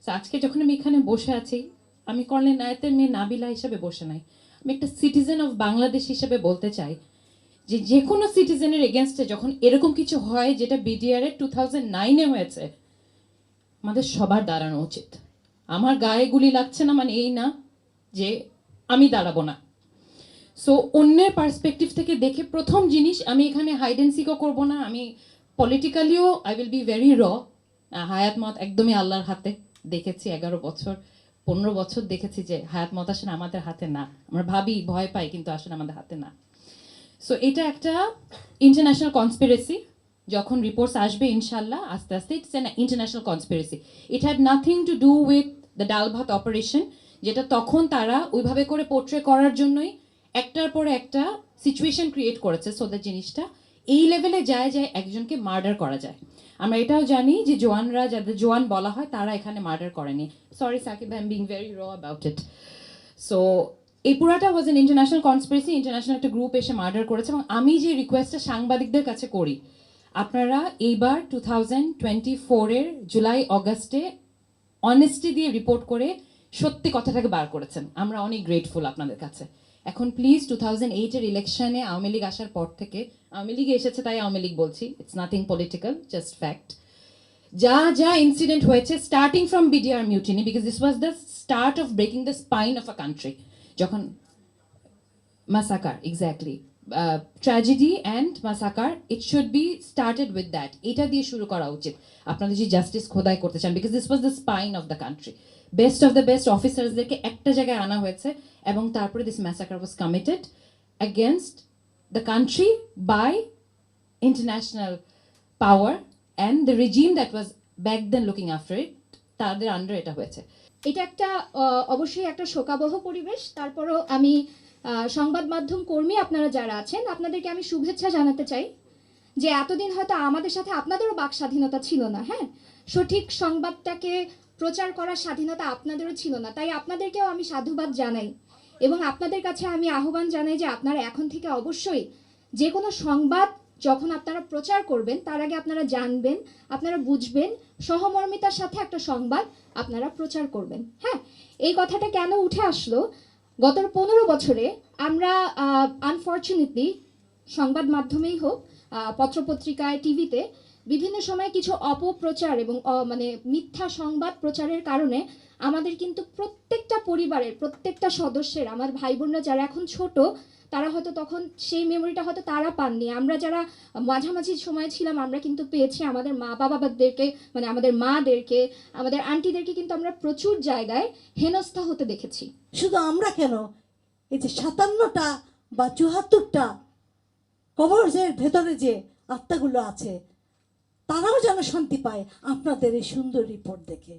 তো আজকে যখন আমি এখানে বসে আছি, আমি কর্নেল নায়াতের মেয়ে নাবিলা হিসেবে বসে নাই, আমি একটা সিটিজেন অফ বাংলাদেশ হিসেবে বলতে চাই যে যে কোনো সিটিজেনের এগেনস্টে যখন এরকম কিছু হয় যেটা বিডিআর 2009-এ হয়েছে, আমাদের সবার দাঁড়ানো উচিত। আমার গায়ে গুলি লাগছে না মানে এই না যে আমি দাঁড়াবো না। সো অন্যের পার্সপেক্টিভ থেকে দেখে প্রথম জিনিস, আমি এখানে হাইড অ্যান্ড সিকও করবো না, আমি পলিটিক্যালিও আই উইল বি ভেরি হায়াত মত একদমই আল্লাহর হাতে। দেখেছি 11 বছর 15 বছর দেখেছি যে হায়াত মত আসলে আমাদের হাতে না, আমরা ভাবি ভয় পাই কিন্তু আসলে আমাদের হাতে না। সো এটা একটা ইন্টারন্যাশনাল কনস্পিরেসি। যখন রিপোর্টস আসবে ইনশাল্লাহ আস্তে আস্তে, it's an international conspiracy. It had nothing to do with the ডাল ভাত অপারেশন, যেটা তখন তারা ওইভাবে করে পোর্ট্রে করার জন্যই একটার পরে একটা সিচুয়েশন ক্রিয়েট করেছে, সো দ্যাট জিনিসটা এই লেভেলে যায় যে একজনকে মার্ডার করা যায়। আমরা এটাও জানি যে জোয়ানরা, যাদের জোয়ান বলা হয়, তারা এখানে মার্ডার করেনি। Sorry Shakib, I am being very raw about it. So এই পুরাটা was an international conspiracy, international একটা গ্রুপ এসে মার্ডার করেছে। এবং আমি যে রিকোয়েস্টটা সাংবাদিকদের কাছে করি, আপনারা এইবার 2024-এর জুলাই অগাস্টে অনেস্টি দিয়ে রিপোর্ট করে সত্যি কথাটাকে বার করেছেন, আমরা অনেক গ্রেটফুল আপনাদের কাছে। এখন প্লিজ 2008-এর ইলেকশনে আওয়ামী লীগ আসার পর থেকে, আওয়ামী লীগে এসেছে তাই আওয়ামী লীগ বলছি, it's nothing political, just fact, যা যা ইনসিডেন্ট হয়েছে starting from BDR mutiny, because this was the start of breaking the spine of a country. যখন massacre, exactly, tragedy and massacre, it should be started with that. এটা দিয়ে শুরু করা উচিত আপনাদের যে জাস্টিস খোদাই করতে চান, because this was the spine of the country. Best of the best অফিসার্সদেরকে একটা জায়গায় আনা হয়েছে এবং তারপরে this massacre was committed against the country by international power and the regime that was back then looking after it, তাদের under এটা হয়েছে। এটা একটা অবশ্যই একটা শোকাবহ পরিবেশ। তারপরও আমি সংবাদ মাধ্যম কর্মী আপনারা যারা আছেন, আপনাদেরকে আমি শুভেচ্ছা জানাতে চাই যে এতদিন হয়তো আমাদের সাথে আপনাদেরও বাক স্বাধীনতা ছিল না। হ্যাঁ, সঠিক সংবাদটাকে প্রচার করার স্বাধীনতা আপনাদেরও ছিল না, তাই আপনাদেরকেও আমি সাধুবাদ জানাই এবং আপনাদের কাছে আমি আহ্বান জানাই যে আপনারা এখন থেকে অবশ্যই যে কোনো সংবাদ যখন আপনারা প্রচার করবেন তার আগে আপনারা জানবেন, আপনারা বুঝবেন, সহমর্মিতার সাথে একটা সংবাদ আপনারা প্রচার করবেন। হ্যাঁ, এই কথাটা কেন উঠে আসলো, গত 15 বছরে আমরা আনফর্চুনেটলি সংবাদ মাধ্যমেই হোক, পত্রপত্রিকায়, টিভিতে বিভিন্ন সময় কিছু অপপ্রচার এবং মানে মিথ্যা সংবাদ প্রচারের কারণে আমাদের কিন্তু প্রত্যেকটা পরিবারের প্রত্যেকটা সদস্যের, আমার ভাই বোনরা যারা এখন ছোট, তারা হয়তো তখন সেই মেমোরিটা হয়তো তারা পাননি। আমরা যারা মাঝামাঝি সময় ছিলাম আমরা কিন্তু পেয়েছি। আমাদের মা বাবাদেরকে, মানে আমাদের মাদেরকে, আমাদের আন্টিদেরকে কিন্তু আমরা প্রচুর জায়গায় হেনস্থা হতে দেখেছি। শুধু আমরা কেন, এই যে 57টা বা 74টা কবরের ভেতরে যে আত্মাগুলো আছে, তারাও যেন শান্তি পায় আপনাদের এই সুন্দর রিপোর্ট দেখে।